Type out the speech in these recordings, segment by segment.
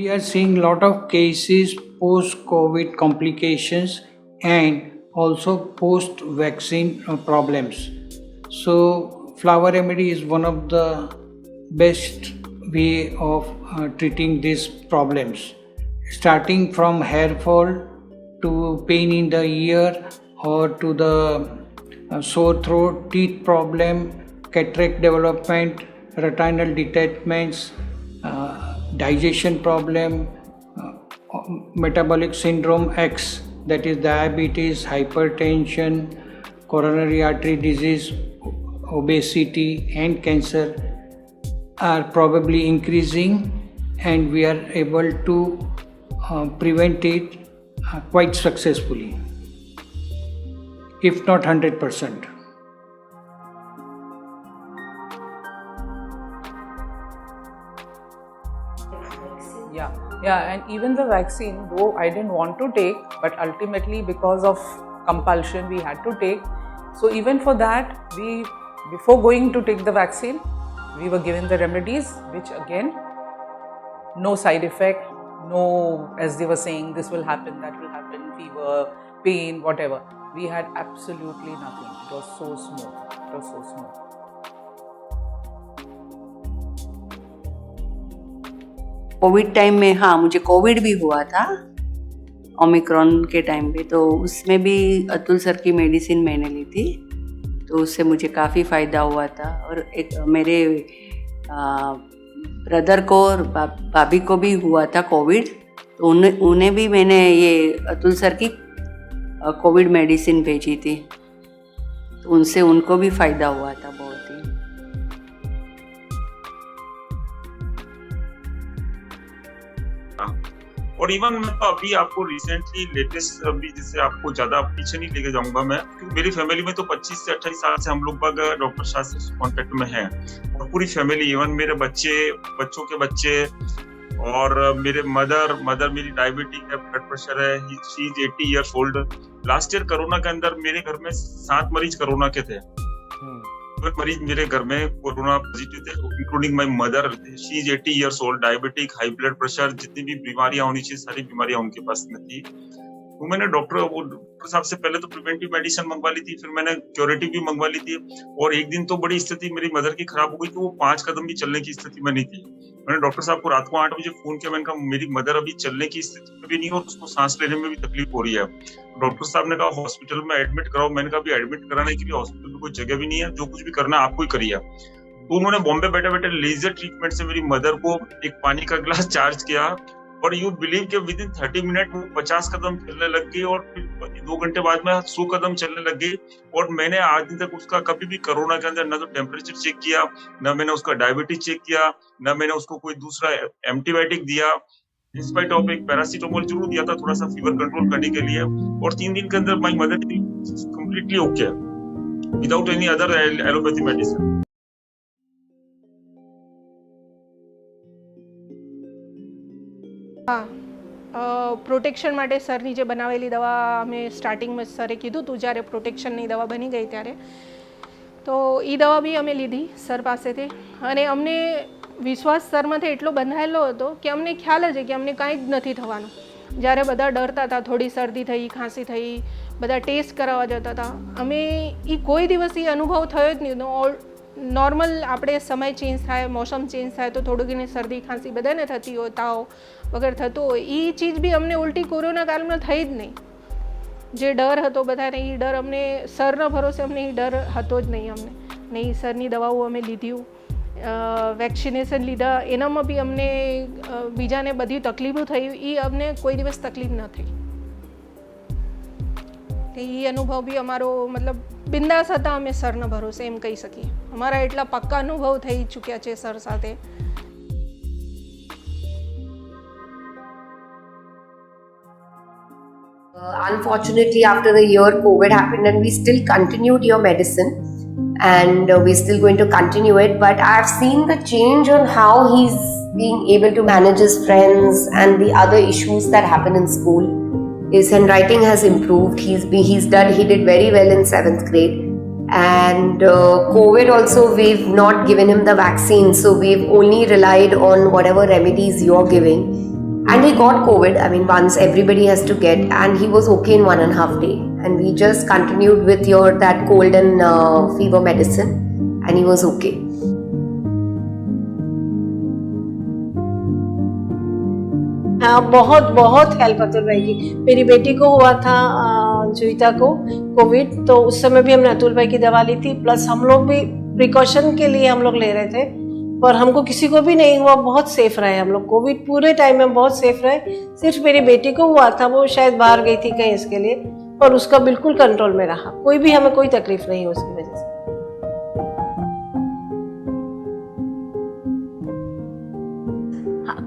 we are seeing lot of cases post-COVID complications and also post-vaccine problems. So flower remedy is one of the best way of treating these problems, starting from hair fall to pain in the ear or to the sore throat, teeth problem, cataract development, retinal detachments, digestion problem, metabolic syndrome X, that is diabetes, hypertension, coronary artery disease, obesity, and cancer are probably increasing, and we are able to prevent it quite successfully, if not 100%. Yeah, and even the vaccine, though I didn't want to take, but ultimately because of compulsion we had to take. So even for that, before going to take the vaccine, we were given the remedies, which again, no side effect, no, as they were saying, this will happen, that will happen, fever, pain, whatever. We had absolutely nothing. It was so smooth. It was so smooth. Covid time में, हाँ, मुझे Covid भी हुआ था Omicron के time पे, तो उसमें भी अतुल सर की मेडिसिन मैंने ली थी, तो उससे मुझे काफ़ी फ़ायदा हुआ था। और एक मेरे ब्रदर को और भाभी को भी हुआ था कोविड, तो उन्हें भी मैंने ये अतुल सर की कोविड मेडिसिन भेजी थी, तो उनसे उनको भी फ़ायदा हुआ था बहुत ही। और इवन मैं तो अभी आपको रिसेंटली लेटेस्ट, अभी जैसे आपको ज्यादा पीछे नहीं लेके जाऊंगा मैं, क्योंकि मेरी फैमिली में तो 25 से 28 साल से हम लोग डॉक्टर शास्त्री से कांटेक्ट में हैं, और पूरी फैमिली, इवन मेरे बच्चों के बच्चे, और मेरे मदर मेरी डायबिटिक है, ब्लड प्रेशर है, she is 80 years old. Last year corona के अंदर मेरे घर में 7 मरीज कोरोना के थे। मरीज मेरे घर में कोरोना पॉजिटिव थे, including my mother, she is 80 years old, diabetic, high blood pressure, जितनी भी बीमारियां होनी चाहिए सारी बीमारियां उनके पास में थी। तो मैंने डॉक्टर साहब से पहले तो प्रिवेंटिव मेडिसिन मंगवा ली थी, फिर मैंने क्यूरेटिव भी मंगवा ली थी, और एक दिन तो बड़ी स्थिति मेरी मदर की खराब हो गई कि वो 5 कदम भी चलने की स्थिति में नहीं थी। मैंने डॉक्टर साहब को रात को 8 बजे फोन किया, मैंने कहा मेरी मदर अभी चलने की स्थिति में भी नहीं और उसको सांस लेने में भी तकलीफ हो रही है। डॉक्टर साहब ने कहा हॉस्पिटल में एडमिट कराओ। मैंने कहा अभी एडमिट कराने के लिए हॉस्पिटल में कोई जगह भी नहीं है, जो कुछ भी करना आपको ही करिए। तो उन्होंने बॉम्बे बैठे बैठे लेजर ट्रीटमेंट से मेरी मदर को एक पानी का गिलास चार्ज किया, और यू बिलीव के विद इन 30 मिनट वो 50 कदम चलने लग गई, और फिर 2 घंटे बाद में 100 कदम चलने लग गई। और मैंने आज दिन तक उसका कभी भी कोरोना के अंदर ना तो टेम्परेचर चेक किया, ना मैंने उसका डायबिटीज चेक किया, ना मैंने उसको कोई दूसरा एंटीबायोटिक दिया। इंस्पाइट ऑफ एक पैरासीटामोल जरूर दिया था थोड़ा सा फीवर कंट्रोल करने के लिए, और 3 दिन के अंदर my mother completely okay without any other allopathy medicine. हाँ, પ્રોટેક્શન માટે સરની જે બનાવેલી દવા અમે સ્ટાર્ટિંગમાં સરે કીધું હતું જ્યારે પ્રોટેક્શનની દવા બની ગઈ ત્યારે, તો એ દવા બી અમે લીધી સર પાસેથી, અને અમને વિશ્વાસ સરમાંથી એટલો બંધાયેલો હતો કે અમને ખ્યાલ જ કે અમને કાંઈ જ નથી થવાનું. જ્યારે બધા ડરતા હતા, થોડી શરદી થઈ, ખાંસી થઈ, બધા ટેસ્ટ કરાવવા જતા હતા, અમે એ કોઈ દિવસ એ અનુભવ થયો જ નહીં. નોર્મલ આપણે સમય ચેન્જ થાય, મોસમ ચેન્જ થાય તો થોડું ઘણી શરદી ખાંસી બધાને થતી હોય, તાવ વગર થતું હોય, એ ચીજ બી અમને ઉલટી કોરોના કાળમાં થઈ જ નહીં. જે ડર હતો બધાને, એ ડર અમને સરના ભરોસે અમને એ ડર હતો જ નહીં અમને. ને એ સરની દવાઓ અમે લીધી, વેક્સિનેશન લીધા, એનામાં બી અમને બીજાને બધી તકલીફો થઈ, એ અમને કોઈ દિવસ તકલીફ ન થઈ. એ અનુભવ બી અમારો મતલબ બિંદાસ હતા અમે સરના ભરોસે, એમ કહી શકીએ. અમારા એટલા પક્કા અનુભવ થઈ ચૂક્યા છે સર સાથે. Unfortunately, after a year, COVID happened and we still continued your medicine, and we're still going to continue it. But I've seen the change on how he's being able to manage his friends and the other issues that happen in school. His handwriting has improved. He did very well in 7th grade. And COVID also, we've not given him the vaccine, so we've only relied on whatever remedies you're giving. And he got COVID. I mean, once everybody has to get, and he was okay in 1.5 days. And we just continued with that cold and fever medicine, and he was okay. हाँ, बहुत बहुत help Atul भाई की। मेरी बेटी को हुआ था जुईता को कोविड, तो उस समय भी हमने अतुल भाई की दवा ली थी, प्लस हम लोग भी प्रिकॉशन के लिए हम लोग ले रहे थे, पर हमको किसी को भी नहीं हुआ, बहुत सेफ रहे हम लोग। कोविड पूरे टाइम में बहुत सेफ रहे। सिर्फ मेरी बेटी को हुआ था, वो शायद बाहर गई थी कहीं इसके लिए, पर उसका बिल्कुल कंट्रोल में रहा, कोई भी हमें कोई तकलीफ नहीं हुई उसकी वजह से।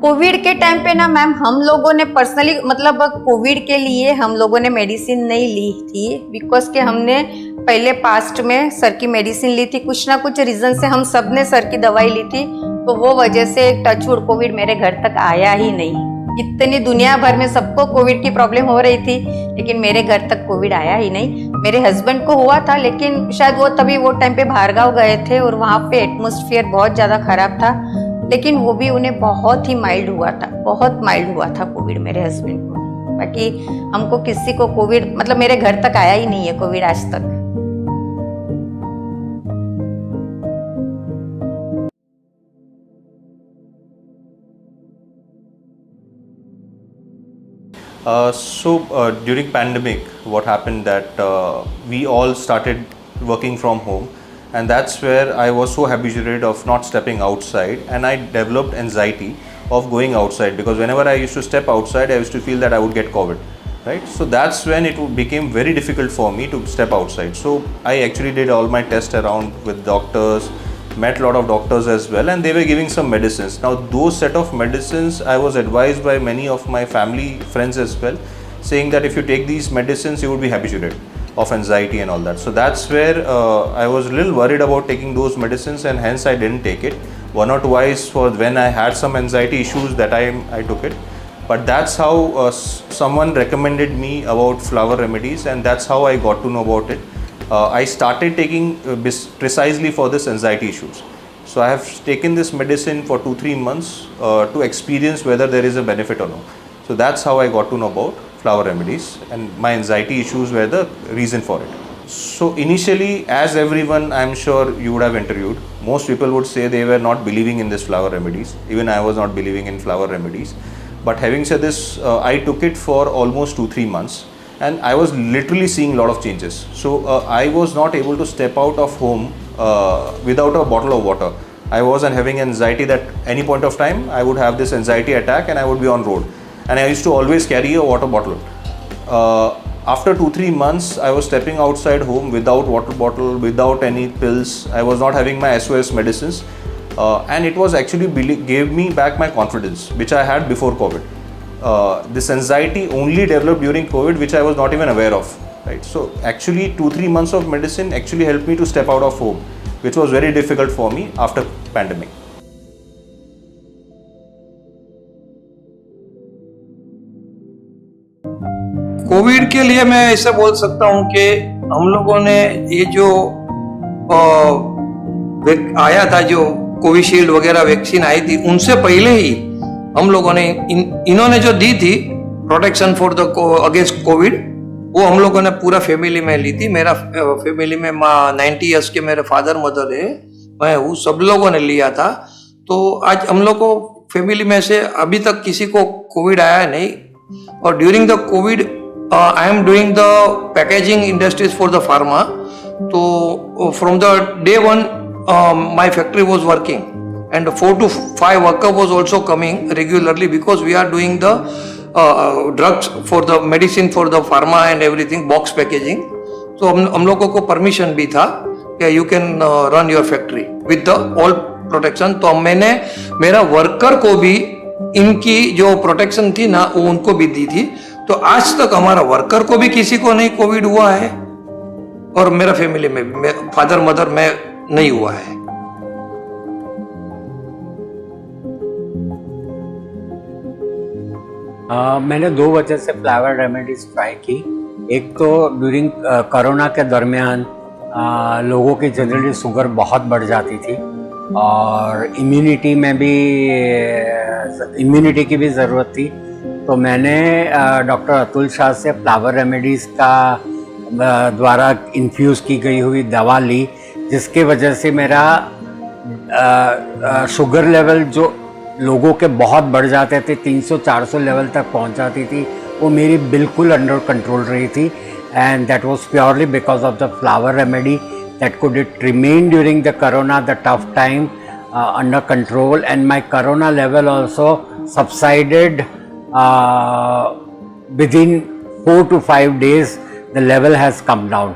कोविड के टाइम पे ना मैम हम लोगों ने पर्सनली मतलब कोविड के लिए हम लोगों ने मेडिसिन नहीं ली थी, बिकॉज कि हमने पहले पास्ट में सर की मेडिसिन ली थी, कुछ ना कुछ रीज़न से हम सब ने सर की दवाई ली थी, तो वो वजह से टचवुड कोविड मेरे घर तक आया ही नहीं। इतनी दुनिया भर में सबको कोविड की प्रॉब्लम हो रही थी, लेकिन मेरे घर तक कोविड आया ही नहीं। मेरे हस्बैंड को हुआ था, लेकिन शायद वो तभी वो टाइम पे बाहरगांव गए थे और वहाँ पे एटमॉस्फेयर बहुत ज़्यादा ख़राब था, लेकिन वो भी उन्हें बहुत ही माइल्ड हुआ था, बहुत माइल्ड हुआ था कोविड मेरे हस्बैंड को। बाकी हमको किसी को कोविड मतलब मेरे घर तक आया ही नहीं है कोविड आज तक। During pandemic, what happened that we all started working from home, and that's where I was so habituated of not stepping outside, and I developed anxiety of going outside, because whenever I used to step outside, I used to feel that I would get COVID, right? So that's when it became very difficult for me to step outside. So I actually did all my tests around with doctors, met a lot of doctors as well, and they were giving some medicines. Now those set of medicines, I was advised by many of my family friends as well, saying that if you take these medicines, you would be habituated of anxiety and all that. So that's where I was a little worried about taking those medicines, and hence I didn't take it. One or twice for when I had some anxiety issues, that I took it. But that's how someone recommended me about flower remedies, and that's how I got to know about it. I started taking precisely for this anxiety issues. So I have taken this medicine for 2-3 months to experience whether there is a benefit or not. So that's how I got to know about flower remedies, and my anxiety issues were the reason for it. So initially, as everyone I'm sure you would have interviewed, most people would say they were not believing in this flower remedies. Even I was not believing in flower remedies. But having said this, I took it for almost 2-3 months, and I was literally seeing a lot of changes. So I was not able to step out of home without a bottle of water. I was having anxiety that any point of time I would have this anxiety attack and I would be on road. And I used to always carry a water bottle. After 2-3 months, I was stepping outside home without water bottle, without any pills. I was not having my SOS medicines. And it was actually gave me back my confidence, which I had before COVID. This anxiety only developed during COVID, which I was not even aware of. Right? So actually 2-3 months of medicine actually helped me to step out of home, which was very difficult for me after pandemic. Covid के लिए मैं ऐसे बोल सकता हूँ कि हम लोगों ने ये जो आया था, जो कोविशील्ड वगैरह वैक्सीन आई थी, उनसे पहले ही हम लोगों ने इन्होंने जो दी थी protection for the against Covid, वो हम लोगों ने पूरा फैमिली में ली थी। मेरा फैमिली में 90 इयर्स के मेरे फादर मदर है, मैं हूँ, सब लोगों ने लिया था। तो आज हम लोग को फैमिली में से अभी तक किसी को कोविड आया नहीं। और during the Covid I am doing the packaging industries for the pharma. So from the day one, my factory was working, and 4 to 5 worker was also coming regularly, because we are doing the drugs for the medicine for the pharma and everything, box packaging. So हम लोगों को permission भी था कि you can run your factory with the all protection. तो मैंने मेरा worker को भी इनकी जो प्रोटेक्शन थी ना, वो उनको भी दी थी। तो आज तक हमारा वर्कर को भी किसी को नहीं कोविड हुआ है, और मेरा फैमिली में भी, फादर मदर में नहीं हुआ है। मैंने 2 वजह से फ्लावर रेमेडीज ट्राई की। एक तो ड्यूरिंग कोरोना के दरमियान लोगों की जनरली शुगर बहुत बढ़ जाती थी, और इम्यूनिटी की भी ज़रूरत थी। तो मैंने डॉक्टर अतुल शाह से फ्लावर रेमेडीज़ का द्वारा इन्फ्यूज़ की गई हुई दवा ली, जिसके वजह से मेरा शुगर लेवल जो लोगों के बहुत बढ़ जाते थे, 300-400 लेवल तक पहुंच जाती थी, वो मेरी बिल्कुल अंडर कंट्रोल रही थी। And that was purely because of the flower remedy that could it remain during the corona, the tough time, under control, and my corona level also subsided within 4 to 5 days. The level has come down.